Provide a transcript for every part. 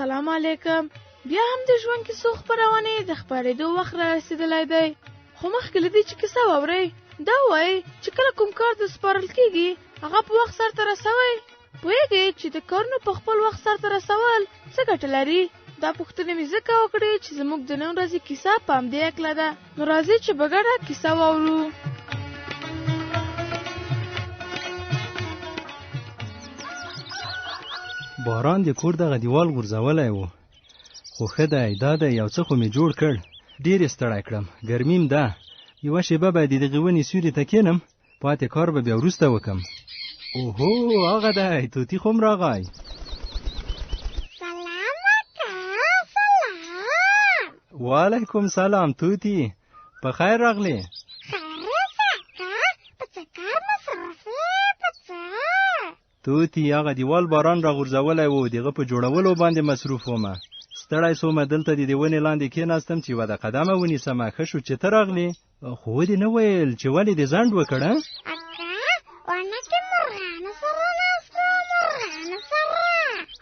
سلام علیکم. بیا هم د ژوند کیسو خپرونې د خپرېدو وخت را رسېدلی دی. خو مخکې له دې چې کیسه واورئ دا ووایئ چې کله کوم کار د سپارل کېږي هغه په وخت سرته رسوئ. پوهېږئ چې د کارونو په خپل وخت سرته رسول څه ګټه لري؟ دا پوښتنې مې ځکه وکړې چې زموږ د نن ورځې کیسه په همدې هکله ده. نو راځئ چې په ګډه کیسه واورو. باران د کور دغه دیوال غورځولی و، خو ښه دی دا دی یو څه خو مې جوړ کړ. ډېر یې ستړی کړم، ګرمیم ده. یوه شېبه به د دغې ونې سیوري ته کښېنم، پاتې کار به بیا وروسته وکړم. اوهو هغه دی، طوطي خو هم راغی. سلام اکا، سلام. وعلیکم سلام طوطي، په خیر راغلې. خیر اوسه اکا، په څه کار مصروف یې؟ په څه؟ طوطي هغه دیوال باران راغورځولی و، دغه په جوړولو باندې مصروف ومه. ستړی سومه دلته د دې ونې لاندې کېناستم چې یوه د قدمه ونیسمه. ښه شو چې ته راغلې. خو ودې نه ویل چې ولې دې ځنډ وکړ؟ اکا ونه کې مرغانو سره ناست وم، مرغانو سره.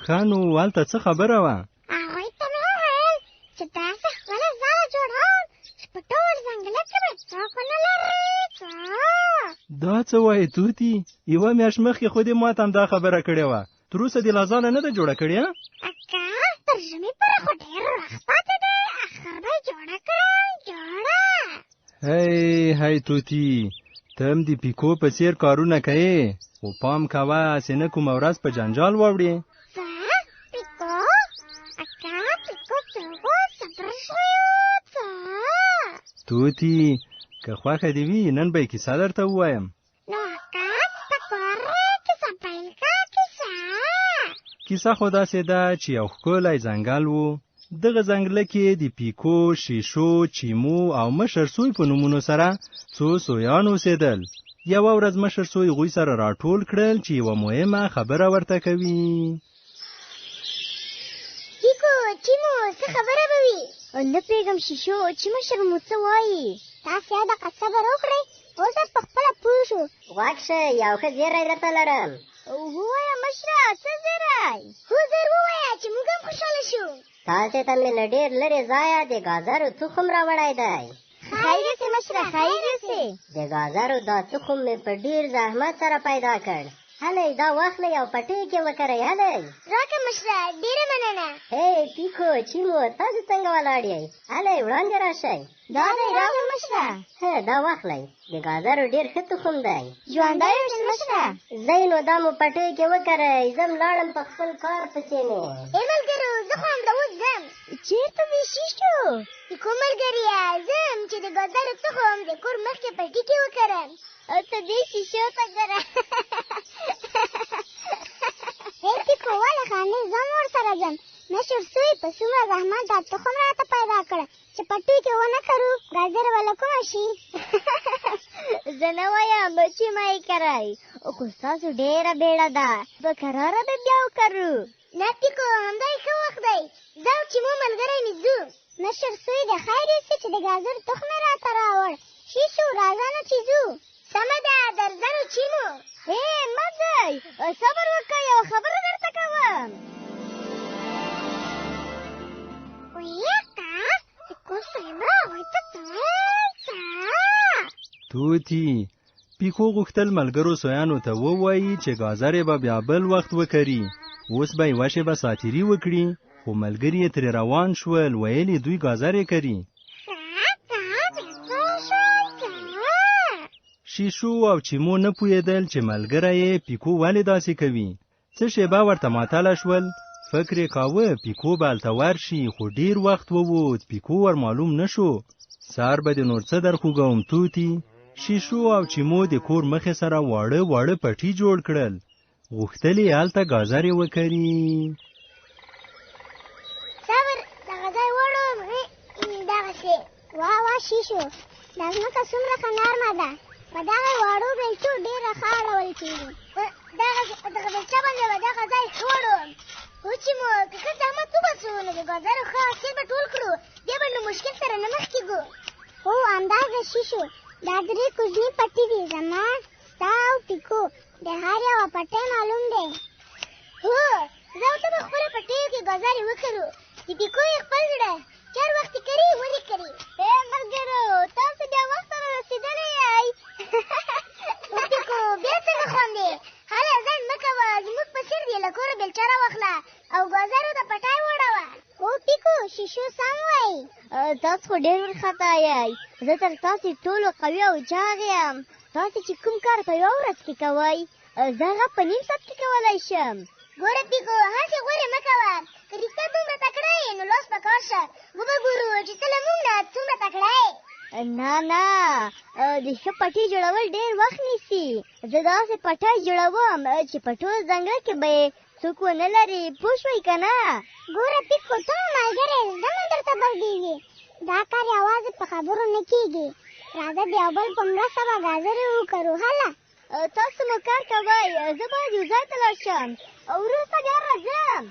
ښه نو هلته څه خبره وه؟ هغوی ته مې وویل چې داسې ښکلې ځاله جوړوم چې په ټول ځنګله کې به څوک ونه لري. دا څه وایې طوطي؟ یوه میاشت مخکې خو دې ماته همدا خبره کړې وه. تر اوسه دې لا ځاله نه ده جوړه کړې؟ اکا تر ژمي پورې خو ډېر وخت پاتې دی، اخر به یې جوړه کړم. جوړه هی طوطي، ته هم د پیکو په څېر کارونه کوې، خو پام کوه هسې نه کومه ورځ په جنجال واوړې. څه پیکو؟ اکا پیکو څوک و؟ صبر شوی څه؟ طوطي که خوښه دې وي نن به یې کیسه درته ووایم. نو اکا په کور کیسه پیل کړه. کیسه خو داسې ده چې یو ښکلی ځنګل و. دغه ځنګله کې د پیکو، شیشو، چیمو او مشر سوی په نومونو سره څو سویان اوسېدل. یوه ورځ مشر سوی هغوی سره راټول کړل چې یوه مهمه خبره ورته کوي. پیکو، چیمو څه خبره به وي؟ نه پوهېږم شیشو چې مشر مو څه وایي. تاسې دغه صبر وکړئ، اوس په خپله پوه شو. غوږ شه، یو ښه زیری درته لرم. ووایه مشره څه زیری؟ هو زر ووایه چې موږ هم خوشحاله شو. تاسې ته مې له ډېر لرې ځایه د ګازرو تخم راوړی دی. خیر اوسې مشره، خیر اوسې. د ګازرو دا تخم مې په ډېر زحمت سره پیدا کړ. هلئ دا واخلئ او پټۍ کې وکرئ. هلئ راکړه مشره، ډېره مننه. هی پیکو، چیمو تاسې څنګه ولاړ یئ؟ هلئ وړاندې راشئ. دا دی راوړه مشره. دا واخلئ، د ګازرو ډېر ښه تخم دی. ژوندی اوسې مشره. ځئ نو دا مو پټۍ کې وکرئ، زه لاړم په خپل کار پسې مې. ای ملګرو زه خو همدا اوس ځم. چېرته دې شیشو؟ پیکو ملګریه ځم چې د ګازرو تخم د کور مخکې پټي کې وکرم. ته دې شیشو ته ګوره. ای پیکو ولې خاندې؟ زه ورسره ځم. مشر سوی په څومره زحمت دا تخم راته پیدا کړه چې پټي کې ونه کرو، ګازر به له کومه شي؟ زه نه وایم بچي مه یې کرئ، خو ستاسو ډېره بیړه ده، په کراره به بیا وکرو. نه پیکو همدا یې ښه وخت دی. ځه او چې مو ملګری مې ځو. مشر سوی د خیر یوسې چې د ګازر تخم یې راته راوړ. شیشو راځه نو چې ځو. سمه ده درځه نو چیمو. مه ځئ، صبر وکړئ، یوه خبره درته کوم. طوطي پیکو غوښتل ملګرو سویانو ته ووایي چې ګازرې به بیا بل وخت وکري. اوس به یوه شېبه ساتیري وکړي، خو ملګري یې ترې روان شول، ویل یې دوی ګازرې کري. شیشو او چیمو نه پوهېدل چې ملګری یې پیکو ولې داسې کوي. څه شېبه ورته معطله شول. فکر یې کاوه پیکو به هلته ورشي، خو ډېر وخت ووت، پیکو ور معلوم نه شو. سهار به د نور څه درخوږوم طوطي. شیشو او چیمو د کور مخې سره واړه واړه پټي جوړ کړل. غوښتل یې هلته ګازرې وکري. صبر دغه ځای وړم. دغسې وا شیشو، دا ځمکه څومره ښه نرمه ده، په دغه واړو بېلچو ډېره ښه اړول کېږي. دغه بېلچه باندې به دغه ځای ښه وړم. هو چیمو که ښه زحمت وباسو نو د ګازرو ښه حاصل به ټول کړو، بیا به له مشکل سره نه مخ کېږو. هو همداسې شیشو، دا 3 کوچني پټي دي، زما، ستا او پیکو. د هر یوه پټی معلوم دی. هو زه او ته به خپله پټیو کې ګازارې وکړو د پیکو یې خپل زړه چار وخت کري ولې کري ملګرو تاسو بیا وخت سره رسېدلی یئ پیکو بیا څنګه خوند دی هله ځنډ مه کوه زموږ په څېر دې له کوره بېلچه راواخله او ګازارو ته پټی وړوه هو پیکو شیشو سم وایي تاسو خو ډېر ورخطا یئ زه تر تاسې ټولو قوي او چاغ یم تاسې چې کوم کار په یوه ورځ کې کوئ زه هغه په نیم ساعت کې کولی شم ګوره پیکو هسې غورې مه کوه که رښتیا دومره تکړه یې نو لاس په کار شه وبه ګورو چې ته له موږ نه څومره تکړه یې نه د ښه پټي جوړول ډېر وخت نیسي زه داسې پټی جوړوم چې په ټول ځنګل کې به یې څوک ونه لري پوه شوئ که نه ګوره پیکو ته ملګری زده مو درته بردېږي دا کار یوازې په خبرو نه کېږي راځه د یو بل په مرسته به ګازرې وکړو هله تاسو مو کار کوئ زه باید یو ځای ته لاړ شم او وروسته بیا راځم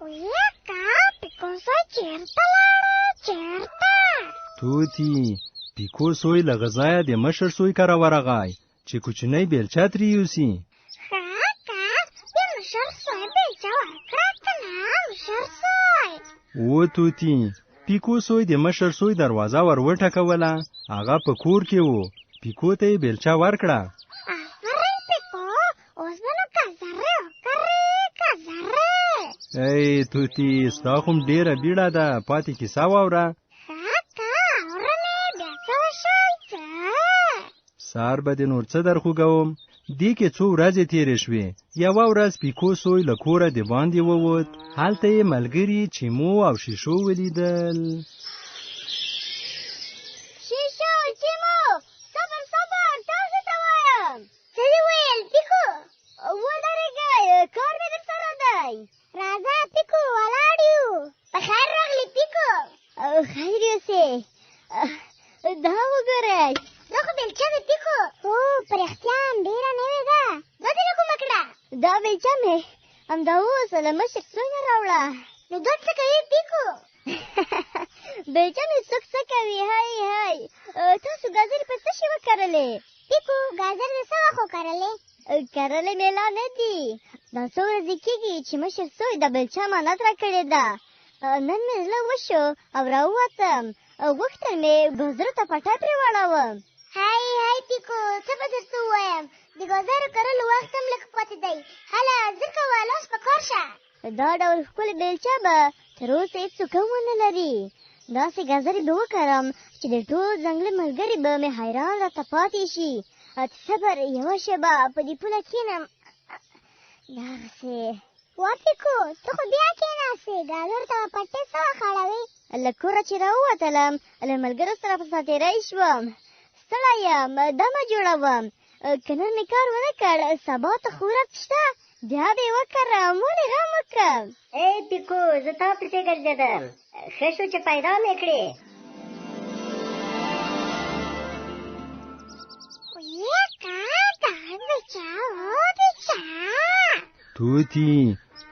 ویکه پیکو زوی چېرته لاړه چېرته توتي پیکو سوی له غذایه د مشر سوی کره ورغی چې کوچنی بیلچه ترې یوسي ښه که د مشر سوی بیلچه ورکړه که نه مشر سوی و توتي پیکو سوی د مشر سوی دروازه ور وټکوله هغه په کور کې و پیکو ته یې بیلچه ورکړه آفرین پیکو اوس به نو ګازرې وکړې ګازرې ای توتي ستا خو هم ډېره بیړه ده پاتې کیسه واوره ښه که اورمې بیا څه وشول څه سهار به د نور څه در خوږوم دې کې څو ورځې تېرې شوې یوه ورځ پیکو سوی له کوره د باندې ووت هلته یې ملګري چیمو او شیشو ولیدل شیشو چیمو صبر تاسو ته وایم څه دې ویل پیکو ودرېږئ کار مې در سره دی راځه پیکو ولاړ یو په خیر راغلی پیکو خیر یوسې دا وګورئ دا خو بیلچه ده پیکو هو په رښتیا هم ډېره نوې ده دا دې له کومه کړه دا بیلچه مې همدا اوس له مشر سوی نه راوړه نو دا څه کوي پیکو بیلچه مې څه کوي هی تاسو ګازرې په څه شي وکرلې پیکو ګازر دې څه وخت وکرلې کرلې مې لا نه دي دا څو ورځې کېږي چې مشر سوی د بیلچه امانت راکړې ده نن مې زړه وشو او راووتم غوښتل مې ګازرو ته پټی پرې واړوم هی پیکو څه به درته ووایم د ګازرو کرلو وخت هم لږ پاتې دی هله زر کوه لاس په کار شه دا ډول ښکلې بیلچه به تر اوسه هېڅوک هم ونه لري داسې ګازرې به وکرم چې د ټول ځنګلي ملګري به مې حیران راته پاتې شي صبر یوه شېبه په دې پوله کښېنم دغسې وا پیکو ته خو بیا کښېناستې ګازرو ته به پټۍ څه وخت اړوې له کوره چې راووتلم له ملګرو سره په ساتېرۍ شوم ستړی یم دمه جوړوم که نن مې کار ونه کړ سبا ته خو ورځ شته بیا به یې وکرم ولې غم وکړم ای پیکو زه تا پسې ګرځېدم ښه شو چې پیدا مې کړې ویکه دا بیچه بیچه توتي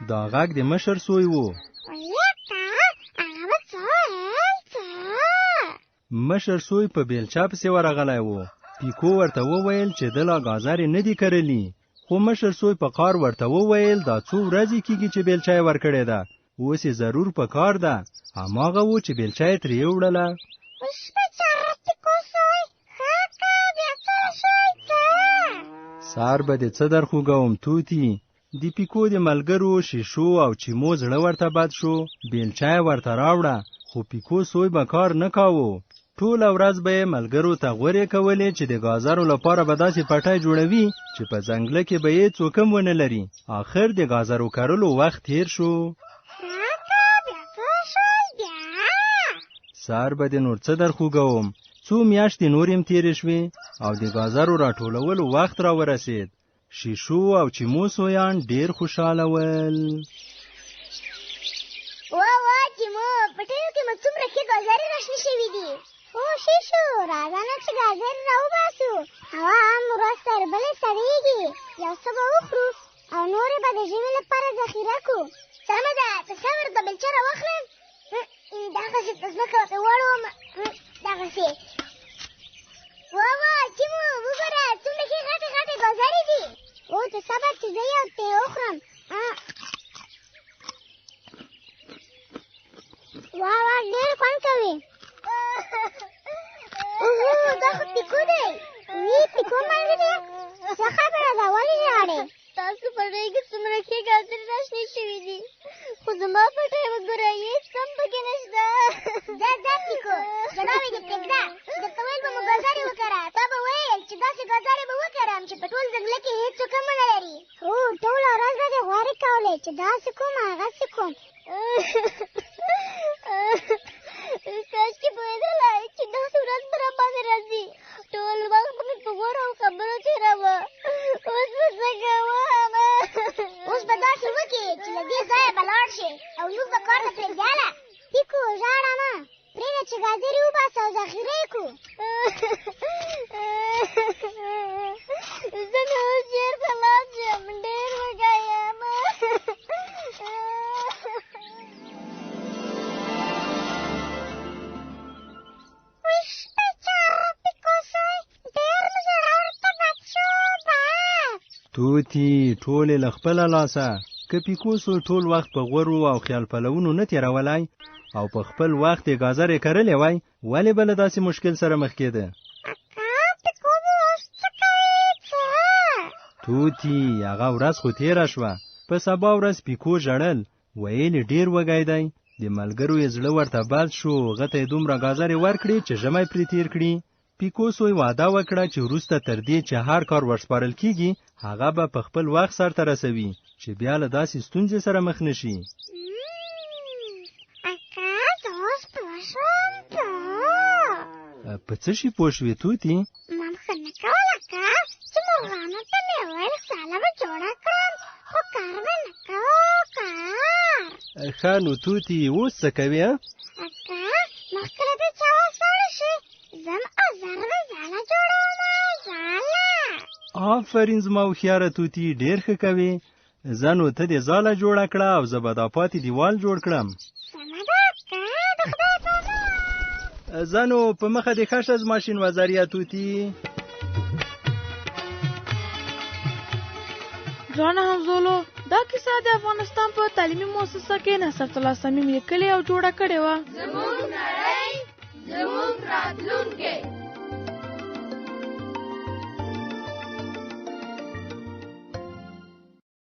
دا غږ د مشر سوی و ویکه هغه به څه ویل څه مشر سوی په بیلچه پسې ورغلی و پیکو ورته وویل چې ده لا ګازرې نه دي کرلي خو مشر سوی په قار ورته وویل دا څو ورځې کېږي چې بیلچه یې ورکړې ده اوس یې ضرور په کار ده هماغه و چې بیلچه یې ترې وړله اوس بېچاره پیکو سوی ښه که بیا څه شوی څه سهار به دې څه در خوږوم توتي د پیکو د ملګرو شیشو او چیمو زړه ورته بد شو بیلچه یې ورته راوړه خو پیکو سوی به کار نه کاوه ټوله ورځ به یې ملګرو ته غورې کولې چې د ګازرو لپاره به داسې پټی جوړوي چې په ځنګله کې به یې څوک هم ونه لري آخر د ګازرو کرلو وخت تېر شو ښه که بیا څه شول بیا سهار به د نور څه در خوږوم څو میاشتې نور هم تېرې شوې او د ګازرو راټولولو وخت را ورسېد شیشو او چیمو سویان ډېر خوشحاله ول وا چیمو پټیو کې مو څومره ښې ګازرې راشنې شوي دي او شیشو راځه نو چې ګازرې راوباسو هوا هم ورځ تر بلې سړېږي یو څه به وخورو او نورې به د ژمي لپاره ذخیره کړو سمه ده په صبر د بیلچه راواخلم دغسې په ځمکه ورته واړوم دغسې وا چیمو وګوره څومره ښې غټې غټې ګازرې دي اوس ته صبر چې زه یو تی وخورم. واه ډېر خوند کوي. دا خو پیکو دی. وی پیکو ملګري څه خبره ده ولې ژاړې؟ تاسو پټۍ کې څومره ښې ګازرې راشنې شوي دي خو زما پټۍ وګوره هېڅ هم پکې نشته. ځه پیکو جنابې دې پرېږده چې درته ویل به مو ګازرې وکره. تا به ویل چې داسې ګازرې به وکرم چې په ټول ځنګله کې هېڅ څوک هم ونه لري. هو ټوله ورځ به دې غوارې کولې چې داسې کوم هغسې کوم. کاشکې پوهېدلی چې داسې ورځ به راباندې راځي. ټول وخت به مې په غور او خبرو تېراوه. اوس به څه کوم؟ اوس به داسې وکړې چې له دې ځایه به لاړ شې او موږ به کار ته پرېږداله. پیکو ژاړه مه، پرېږده چې ګازرې وباسه او ذخیره یې کړو. زه نو اوس چېرته لاړ شم؟ ډېر وږی یم. توتي ټولې له خپله لاسه که پیکوسو ټول وخت په غورو او خیال پلونو نه تېرولی او په خپل وخت یې ګازرې کرلې وای ولې به له داسې مشکل سره مخ کېده؟ توتي هغه ورځ خو تېره شوه. په سبا ورځ پیکو ژړل ویل یې ډېر وږی دی. د ملګرو یې زړه ورته بد شو هغه ته یې دومره ګازرې ورکړې چې ژمی پرې تېر کړي. پیکوسو یې وعده وکړه چې وروسته تر دې چې هر کار ورسپارل کېږي هغه به په خپل وخت سرته رسوي چې بیا له داسې ستونزې سره مخ نه شي. اکا زه اوس پوه شوم. په څه شي پوه شوې توتي؟ ما ښه نه کول اکا چې مرغانو ته مې ویل ساله به جوړه کړم خو کار به نه کوو کار. ښه نو توتي اوس څه کوې؟ اکا مخکې له دې چې هوا سړه شي ځم او زر به ځاله جوړوم. ځاله. آفرین زما هوښیاره توتي ډېر ښه کوې. زه نو ته دې ځاله جوړه کړه او زه به دا پاتې دیوال جوړ کړم. سمه ده اکا د خدای په امان. زه نو په مخه دې ښه شه زما شین وزريه توتي. ګرانه همزولو دا کیسه د افغانستان په تعلیمي مؤسسه کې نصرت الله صمیم لیکلې او جوړه کړې وه. زموږ نړۍ زموږ راتلونکی.